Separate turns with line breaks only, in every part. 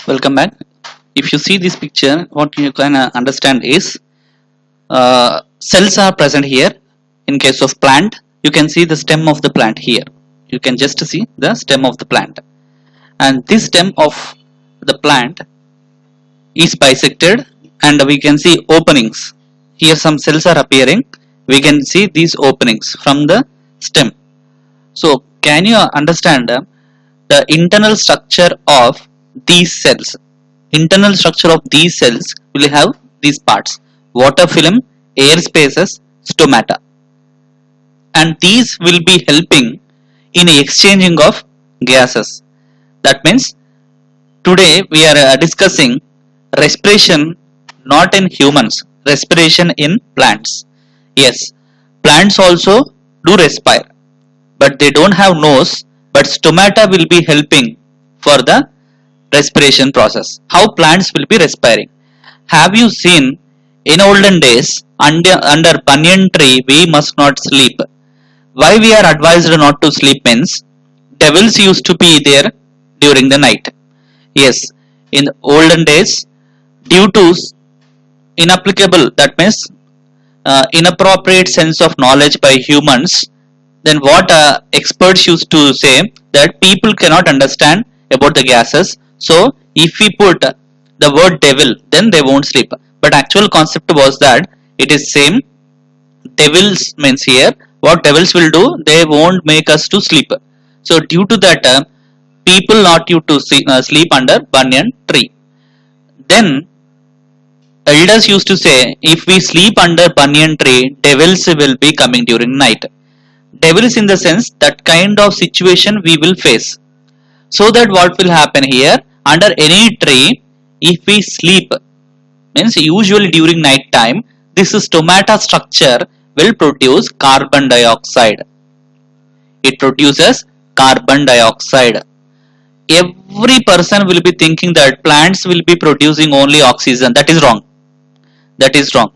Welcome back. If you see this picture, what you can understand is cells are present here. In case of plant, you can see the stem of the plant here. You can just see the stem of the plant, and this stem of the plant is bisected, and we can see openings. Here, some cells are appearing. We can see these openings from the stem. So, can you understand the internal structure of these cells? Internal structure of these cells will have these parts: water film, air spaces, stomata, and these will be helping in exchanging of gases. That means today we are discussing respiration not in humans, respiration in plants. Yes, plants also do respire, but they don't have nose, but stomata will be helping for the respiration process. How plants will be respiring? Have you seen in olden days under banyan tree we must not sleep? Why we are advised not to sleep means devils used to be there during the night. Yes, in the olden days, due to inapplicable, that means inappropriate sense of knowledge by humans, then what experts used to say that people cannot understand about the gases. So if we put the word devil, then they won't sleep. But actual concept was that it is same. Devils means here what devils will do, they won't make us to sleep. So due to that, people not used to sleep under banyan tree. Then elders used to say if we sleep under banyan tree, devils will be coming during night. Devils in the sense that kind of situation we will face. So that what will happen here, under any tree, if we sleep, means usually during night time, this stomata structure will produce carbon dioxide. It produces carbon dioxide. Every person will be thinking that plants will be producing only oxygen. That is wrong. That is wrong.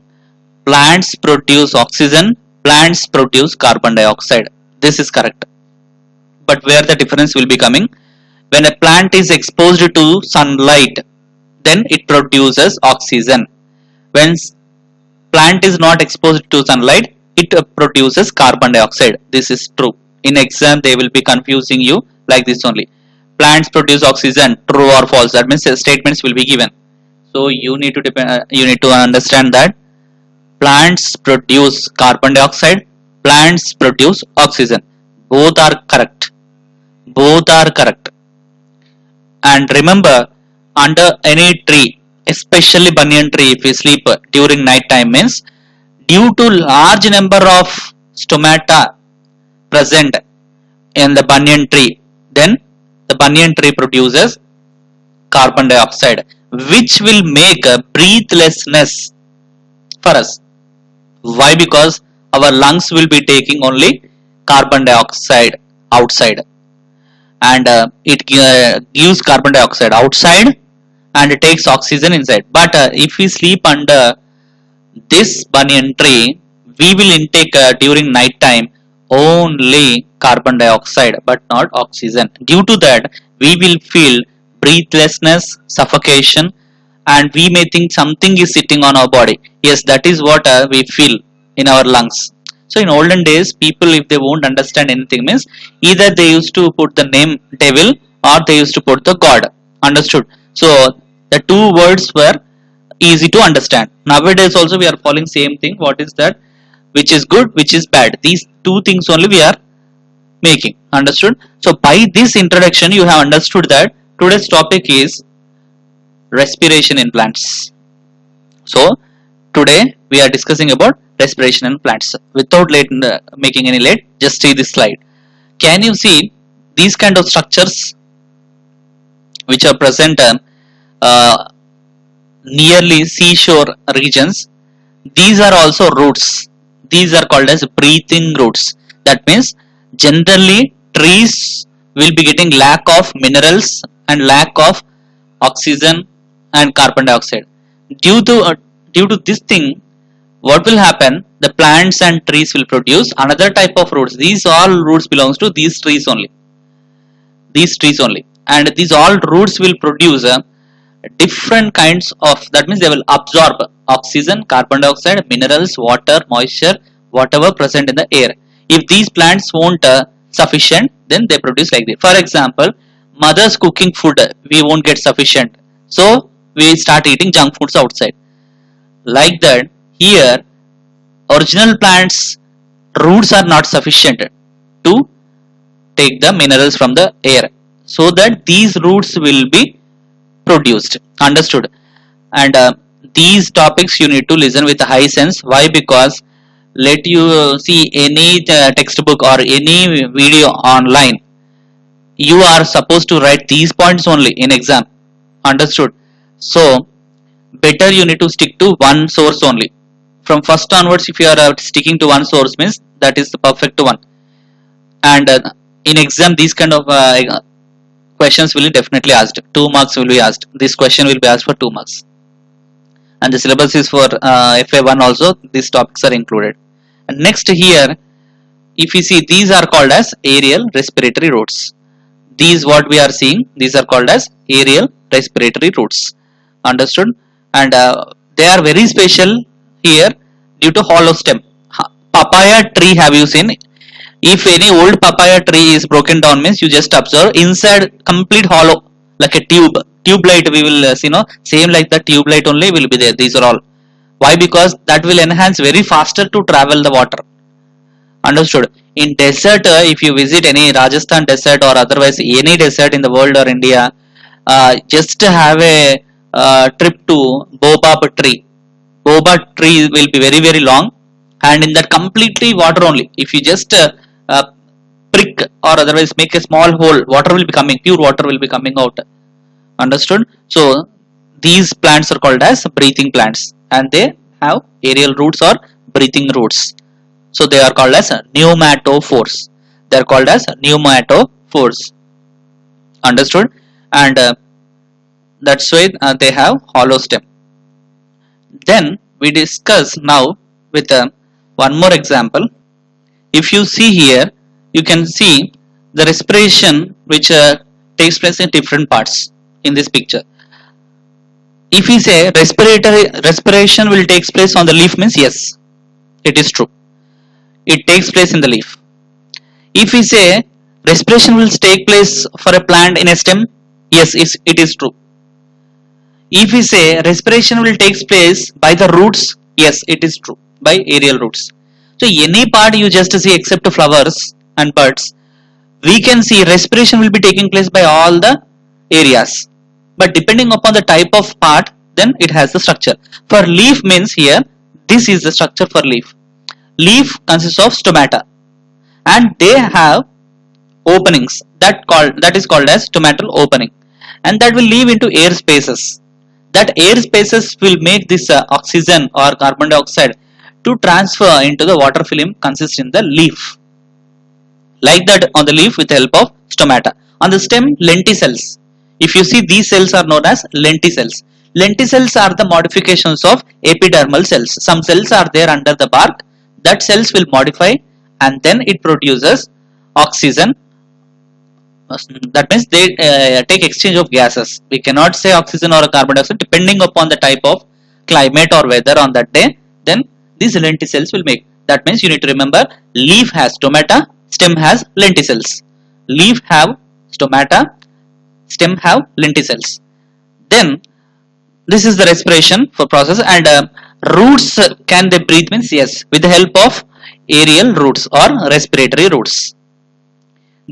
Plants produce oxygen, plants produce carbon dioxide. This is correct. But where the difference will be coming? When a plant is exposed to sunlight, then it produces oxygen. When plant is not exposed to sunlight, it produces carbon dioxide. This is true. In exam, they will be confusing you like this only. Plants produce oxygen, true or false. That means statements will be given. So you need to understand that plants produce carbon dioxide, plants produce oxygen. Both are correct. Both are correct. And remember, under any tree, especially banyan tree, if we sleep during night time, means due to large number of stomata present in the banyan tree, then the banyan tree produces carbon dioxide, which will make a breathlessness for us. Why? Because our lungs will be taking only carbon dioxide outside, and it gives carbon dioxide outside and it takes oxygen inside. But if we sleep under this banyan tree, we will intake during night time only carbon dioxide but not oxygen. Due to that, we will feel breathlessness, suffocation, and we may think something is sitting on our body. Yes, that is what we feel in our lungs. So in olden days, people, if they won't understand anything, means either they used to put the name devil or they used to put the god. Understood? So the two words were easy to understand. Nowadays also we are following same thing. What is that? Which is good, which is bad. These two things only we are making. Understood? So by this introduction, you have understood that today's topic is respiration in plants. So today we are discussing about respiration in plants. Without making any late, just see this slide. Can you see these kind of structures which are present nearly seashore regions? These are also roots. These are called as breathing roots. That means generally trees will be getting lack of minerals and lack of oxygen and carbon dioxide. Due to this thing, what will happen? The plants and trees will produce another type of roots. These all roots belongs to these trees only. These trees only, and these all roots will produce different kinds of, that means they will absorb oxygen, carbon dioxide, minerals, water, moisture, whatever present in the air. If these plants won't sufficient, then they produce like this. For example, mother's cooking food, we won't get sufficient, so we start eating junk foods outside. Like that, here original plants roots are not sufficient to take the minerals from the air, so that these roots will be produced. Understood? And these topics you need to listen with a high sense. Why? Because let you see any textbook or any video online, you are supposed to write these points only in exam. Understood? So better you need to stick to one source only. From first onwards, if you are sticking to one source, means that is the perfect one. And in exam, these kind of questions will be definitely asked. 2 marks will be asked. This question will be asked for 2 marks. And the syllabus is for FA1 also. These topics are included. And next here, if you see, these are called as aerial respiratory routes. These what we are seeing, these are called as aerial respiratory routes. Understood? And they are very special here due to hollow stem. Papaya tree, have you seen? If any old papaya tree is broken down, means you just observe inside complete hollow, like a tube light we will see, no, same like the tube light only will be there. These are all. Why? Because that will enhance very faster to travel the water. Understood? In desert, if you visit any Rajasthan desert or otherwise any desert in the world or India, just have a trip to Baobab tree. Baobab tree will be very very long, and in that completely water only. If you just prick or otherwise make a small hole, water will be coming, pure water will be coming out. Understood? So these plants are called as breathing plants, and they have aerial roots or breathing roots. So they are called as pneumatophores. They are called as pneumatophores. Understood? And that's why they have hollow stem. Then we discuss now with one more example. If you see here, you can see the respiration which takes place in different parts in this picture. If we say respiration will take place on the leaf, means yes, it is true. It takes place in the leaf. If we say respiration will take place for a plant in a stem, yes, it is true. If we say respiration will take place by the roots, yes, it is true, by aerial roots. So any part you just see except flowers and birds, we can see respiration will be taking place by all the areas. But depending upon the type of part, then it has the structure. For leaf means here, this is the structure for leaf. Leaf consists of stomata, and they have openings that is called as stomatal opening, and that will lead into air spaces. That air spaces will make this oxygen or carbon dioxide to transfer into the water film consist in the leaf. Like that on the leaf with the help of stomata. On the stem, lenticels. If you see, these cells are known as lenticels. Lenticels are the modifications of epidermal cells. Some cells are there under the bark. That cells will modify, and then it produces oxygen. That means they take exchange of gases. We cannot say oxygen or carbon dioxide, depending upon the type of climate or weather on that day. Then these lenticels will make. That means you need to remember, leaf has stomata, stem has lenticels. Leaf have stomata, stem have lenticels. Then this is the respiration for process. And roots, can they breathe, means yes, with the help of aerial roots or respiratory roots.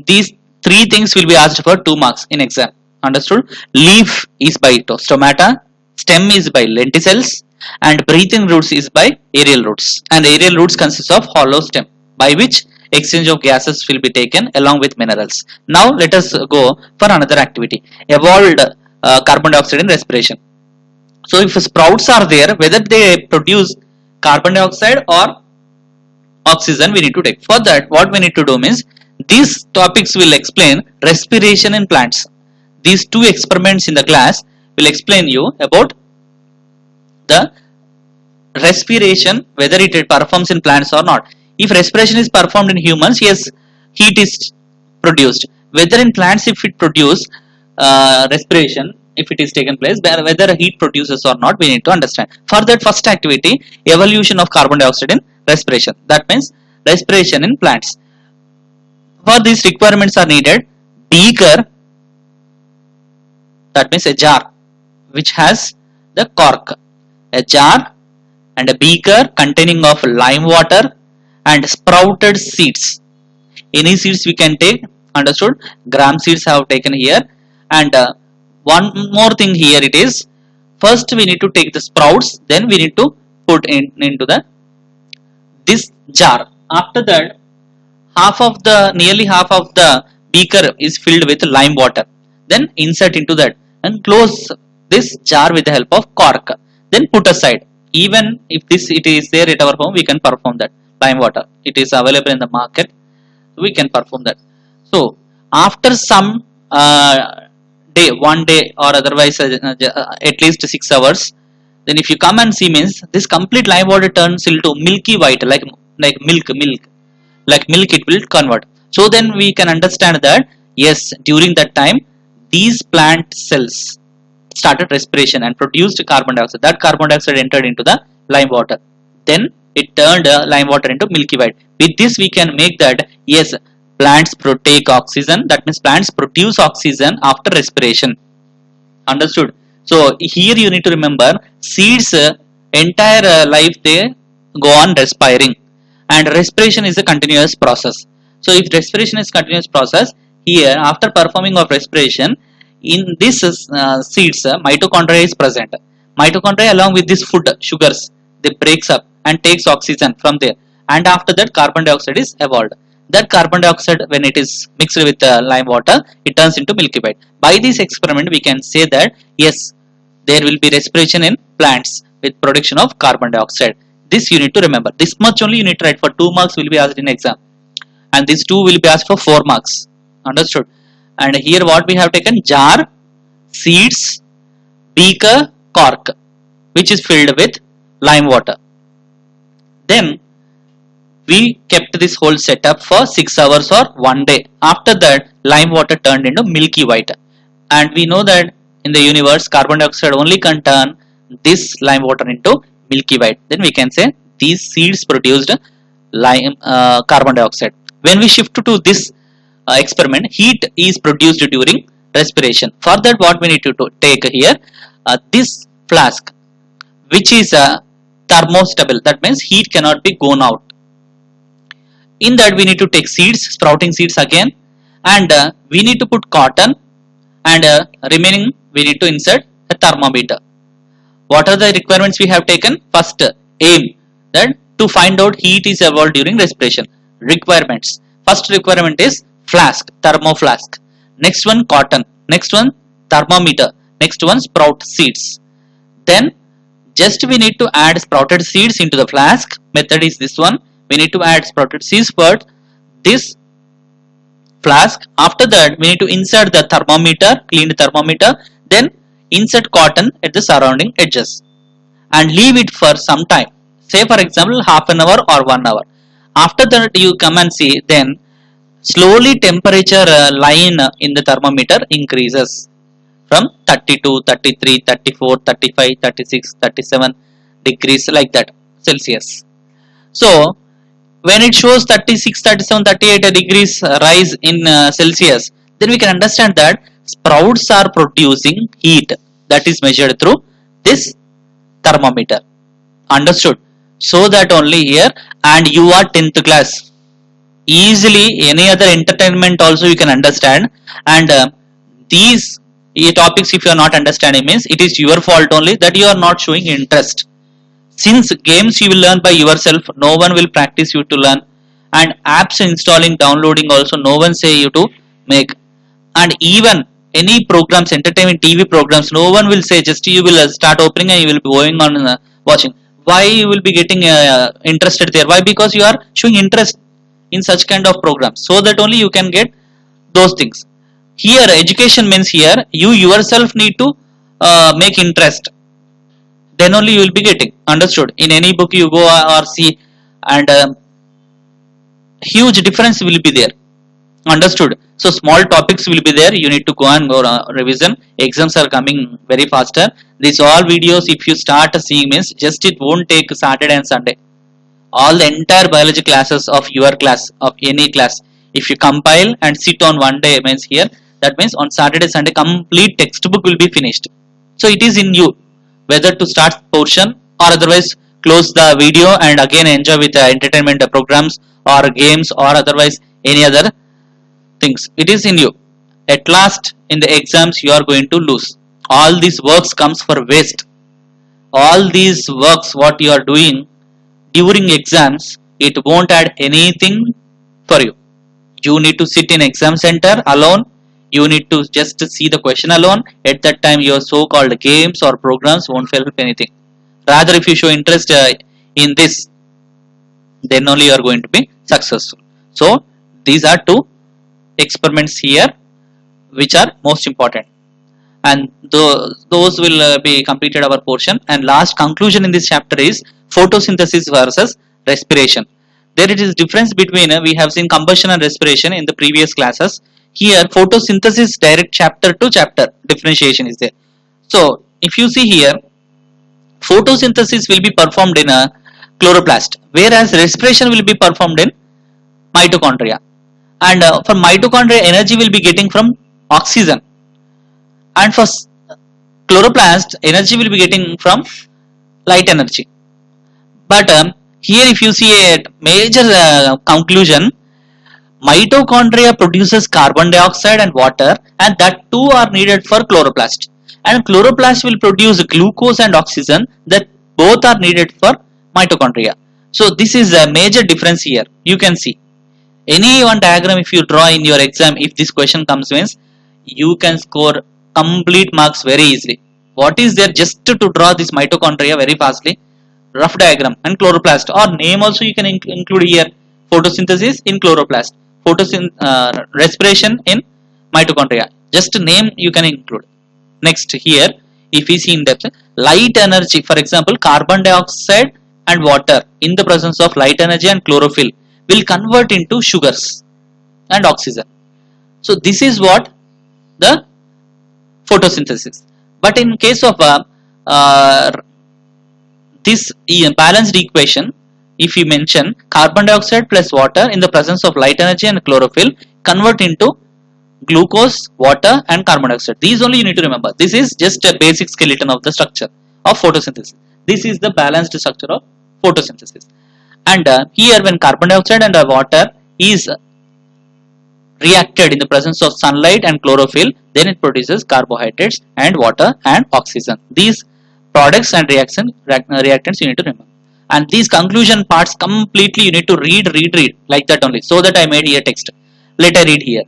These three things will be asked for 2 marks in exam. Understood? Leaf is by stomata, stem is by lenticels, and breathing roots is by aerial roots. And aerial roots consist of hollow stem, by which exchange of gases will be taken along with minerals. Now let us go for another activity, evolved carbon dioxide in respiration. So if sprouts are there, whether they produce carbon dioxide or oxygen, we need to take. For that, what we need to do means, these topics will explain respiration in plants. These 2 experiments in the class will explain you about the respiration, whether it performs in plants or not. If respiration is performed in humans, yes, heat is produced. Whether in plants, if it produce respiration, if it is taken place, whether heat produces or not, we need to understand. For that first activity, evolution of carbon dioxide in respiration, that means respiration in plants. For these requirements are needed beaker, that means a jar which has the cork, a jar and a beaker containing of lime water and sprouted seeds. Any seeds we can take, understood? Gram seeds have taken here. And one more thing here, it is first we need to take the sprouts, then we need to put into the this jar. After that, nearly half of the beaker is filled with lime water, then insert into that and close this jar with the help of cork, then put aside. Even if this it is there at our home, we can perform that. Lime water, it is available in the market, we can perform that. So after some day, one day or otherwise at least 6 hours, then if you come and see, means this complete lime water turns into milky white, like milk it will convert. So then we can understand that yes, during that time these plant cells started respiration and produced carbon dioxide. That carbon dioxide entered into the lime water, then it turned lime water into milky white. With this we can make that yes, plants take oxygen, that means plants produce oxygen after respiration. Understood? So here you need to remember, seeds entire life they go on respiring, and respiration is a continuous process. So if respiration is continuous process, here after performing of respiration, in this seeds mitochondria is present. Mitochondria along with this food sugars, they breaks up and takes oxygen from there, and after that carbon dioxide is evolved. That carbon dioxide, when it is mixed with lime water, it turns into milky white. By this experiment we can say that yes, there will be respiration in plants with production of carbon dioxide. This you need to remember. This much only you need to write. For 2 marks will be asked in exam, and these 2 will be asked for 4 marks. Understood? And here what we have taken: jar, seeds, beaker, cork, which is filled with lime water. Then we kept this whole setup for 6 hours or 1 day. After that, lime water turned into milky white, and we know that in the universe carbon dioxide only can turn this lime water into milky white. Then we can say these seeds produced lime carbon dioxide. When we shift to this experiment, heat is produced during respiration. For that, what we need to take here, this flask which is thermostable, that means heat cannot be gone out. In that we need to take seeds, sprouting seeds again, and we need to put cotton, and remaining we need to insert a thermometer. What are the requirements we have taken? First, aim that to find out heat is evolved during respiration. Requirements: first requirement is flask, thermo flask. Next one, cotton. Next one, thermometer. Next one, sprout seeds. Then just we need to add sprouted seeds into the flask. Method is this one. We need to add sprouted seeds for this flask. After that, we need to insert the thermometer, cleaned thermometer, then insert cotton at the surrounding edges and leave it for some time. Say for example half an hour or 1 hour. After that you come and see, then slowly temperature line in the thermometer increases from 32, 33, 34, 35, 36, 37 degrees like that Celsius. So when it shows 36, 37, 38 degrees rise in Celsius, then we can understand that sprouts are producing heat that is measured through this thermometer. Understood? So that only here, and you are 10th class, easily any other entertainment also you can understand, and these topics if you are not understanding, means it is your fault only that you are not showing interest. Since games you will learn by yourself, no one will practice you to learn, and apps installing, downloading also no one say you to make, and even any programs, entertainment TV programs, no one will say, just you will start opening and you will be going on watching. Why you will be getting interested there? Why? Because you are showing interest in such kind of programs, so that only you can get those things. Here education means here you yourself need to make interest, then only you will be getting. Understood? In any book you go or see, and huge difference will be there. Understood. So small topics will be there, you need to go and go revision. Exams are coming very faster. These all videos if you start seeing means just it won't take Saturday and Sunday. All the entire biology classes of your class, of any class, if you compile and sit on one day means here, that means on Saturday Sunday complete textbook will be finished. So it is in you whether to start portion or otherwise close the video and again enjoy with the entertainment programs or games or otherwise any other things. It is in you. At last in the exams you are going to lose. All these works comes for waste. All these works what you are doing during exams, it won't add anything for you. You need to sit in exam center alone. You need to just see the question alone. At that time your so-called games or programs won't help anything. Rather if you show interest in this, then only you are going to be successful. So these are two experiments here which are most important, and those will be completed our portion. And last conclusion in this chapter is photosynthesis versus respiration. There it is difference between we have seen combustion and respiration in the previous classes. Here photosynthesis direct chapter to chapter differentiation is there. So if you see here, photosynthesis will be performed in a chloroplast, whereas respiration will be performed in mitochondria. And for mitochondria energy will be getting from oxygen, and for chloroplast energy will be getting from light energy. But here if you see a major conclusion, mitochondria produces carbon dioxide and water, and that too are needed for chloroplast, and chloroplast will produce glucose and oxygen, that both are needed for mitochondria. So this is a major difference here. You can see any one diagram if you draw in your exam, if this question comes means you can score complete marks very easily. What is there just to draw this mitochondria very fastly, rough diagram, and chloroplast, or name also you can include here. Photosynthesis in chloroplast, respiration in mitochondria, just name you can include. Next here if we see in depth, light energy, for example carbon dioxide and water in the presence of light energy and chlorophyll will convert into sugars and oxygen. So this is what the photosynthesis. But in case of this balanced equation, if you mention carbon dioxide plus water in the presence of light energy and chlorophyll convert into glucose, water and carbon dioxide. These only you need to remember. This is just a basic skeleton of the structure of photosynthesis. This is the balanced structure of photosynthesis. And here when carbon dioxide and water is reacted in the presence of sunlight and chlorophyll, then it produces carbohydrates and water and oxygen. These products and reactants you need to remember. And these conclusion parts completely you need to read like that only. So that I made here text. Let I read here.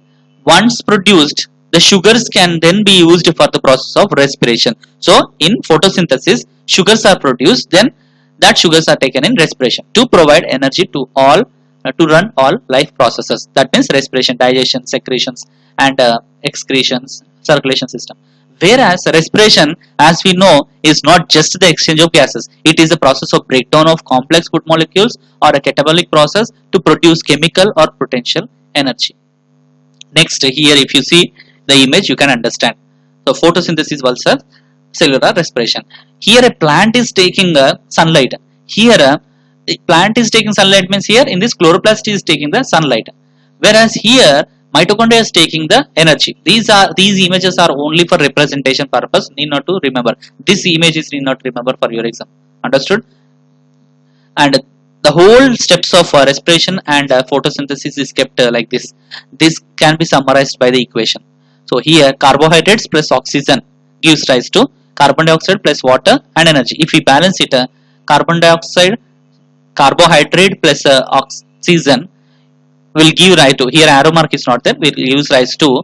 Once produced, the sugars can then be used for the process of respiration. So in photosynthesis, sugars are produced, then that sugars are taken in respiration to provide energy to all to run all life processes. That means respiration, digestion, secretions and excretions, circulation system. Whereas respiration, as we know, is not just the exchange of gases. It is the process of breakdown of complex food molecules or a catabolic process to produce chemical or potential energy. Next here if you see the image you can understand. So photosynthesis versus cellular respiration. Here a plant is taking sunlight. Here a plant is taking sunlight means here in this chloroplast is taking the sunlight. Whereas here mitochondria is taking the energy. These images are only for representation purpose. Need not to remember. This image is need not remember for your exam. Understood? And the whole steps of respiration and photosynthesis is kept like this. This can be summarized by the equation. So here carbohydrates plus oxygen gives rise to carbon dioxide plus water and energy. If we balance it, carbon dioxide, carbohydrate plus oxygen will give rise to, here arrow mark is not there, will give rise to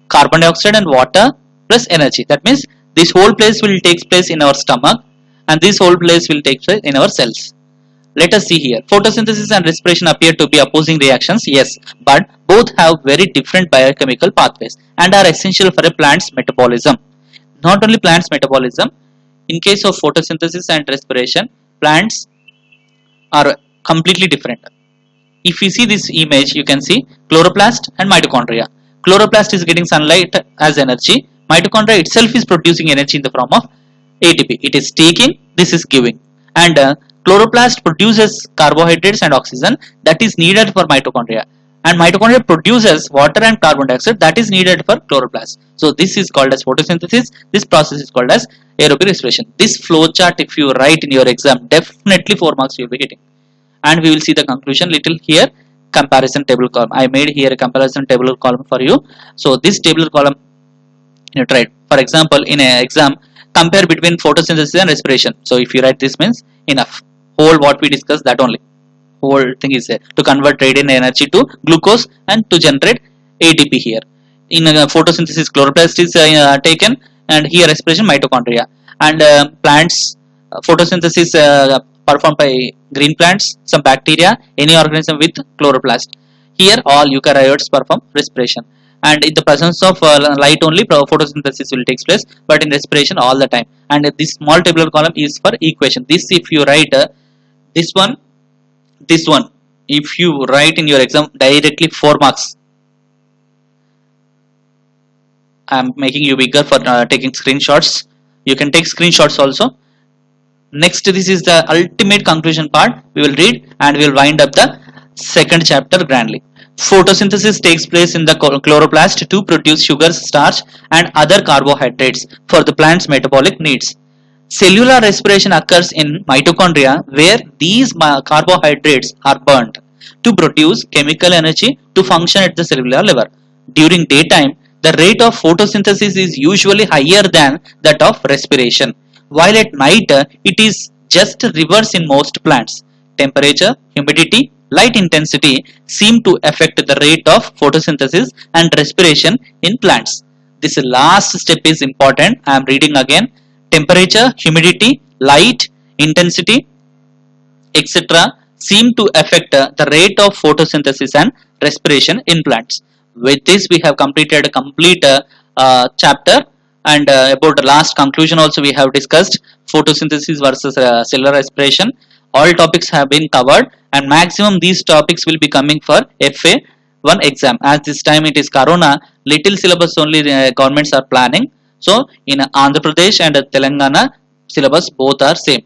carbon dioxide and water plus energy. That means this whole place will take place in our stomach and this whole place will take place in our cells. Let us see here. Photosynthesis and respiration appear to be opposing reactions, yes, but both have very different biochemical pathways and are essential for a plant's metabolism. Not only plant's metabolism, in case of photosynthesis and respiration, plants are completely different. if you see this image, you can see chloroplast and mitochondria. Chloroplast is getting sunlight as energy. Mitochondria itself is producing energy in the form of ATP. It is taking, this is giving. And chloroplast produces carbohydrates and oxygen that is needed for mitochondria. And mitochondria produces water and carbon dioxide that is needed for chloroplast. So this is called as photosynthesis. This process is called as aerobic respiration. This flow chart, if you write in your exam, definitely 4 marks you will be getting. And we will see the conclusion little here. Comparison table column. I made here a comparison table column for you. So this table column, you try. For example, in an exam, compare between photosynthesis and respiration. So if you write this means enough. Whole what we discussed, that only. Whole thing is there to convert radiant energy to glucose and to generate ATP here. In photosynthesis, chloroplast is taken, and here respiration, mitochondria. And plants, photosynthesis performed by green plants, some bacteria, any organism with chloroplast. Here all eukaryotes perform respiration. And in the presence of light only, photosynthesis will take place, but in respiration all the time. And this small tabular column is for equation. This, if you write this one, if you write in your exam, directly 4 marks. I am making you bigger for taking screenshots. You can take screenshots also. Next, this is the ultimate conclusion part. We will read and we will wind up the second chapter grandly. Photosynthesis takes place in the chloroplast to produce sugars, starch and other carbohydrates for the plant's metabolic needs. Cellular respiration occurs in mitochondria, where these carbohydrates are burnt to produce chemical energy to function at the cellular level. During daytime, the rate of photosynthesis is usually higher than that of respiration, while at night it is just reverse in most plants. Temperature, humidity, light intensity seem to affect the rate of photosynthesis and respiration in plants. This last step is important. I am reading again. Temperature, humidity, light, intensity, etc. seem to affect the rate of photosynthesis and respiration in plants. With this, we have completed a complete chapter, and about the last conclusion also we have discussed photosynthesis versus cellular respiration. All topics have been covered, and maximum these topics will be coming for FA1 exam. As this time it is Corona, little syllabus only governments are planning. So in Andhra Pradesh and Telangana, syllabus both are same.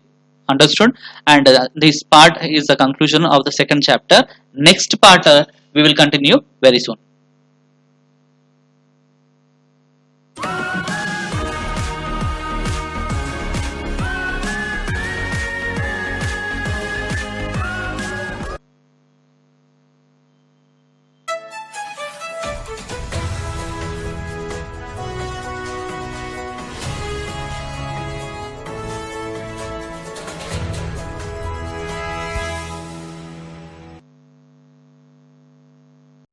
Understood? And this part is the conclusion of the second chapter. Next part we will continue very soon.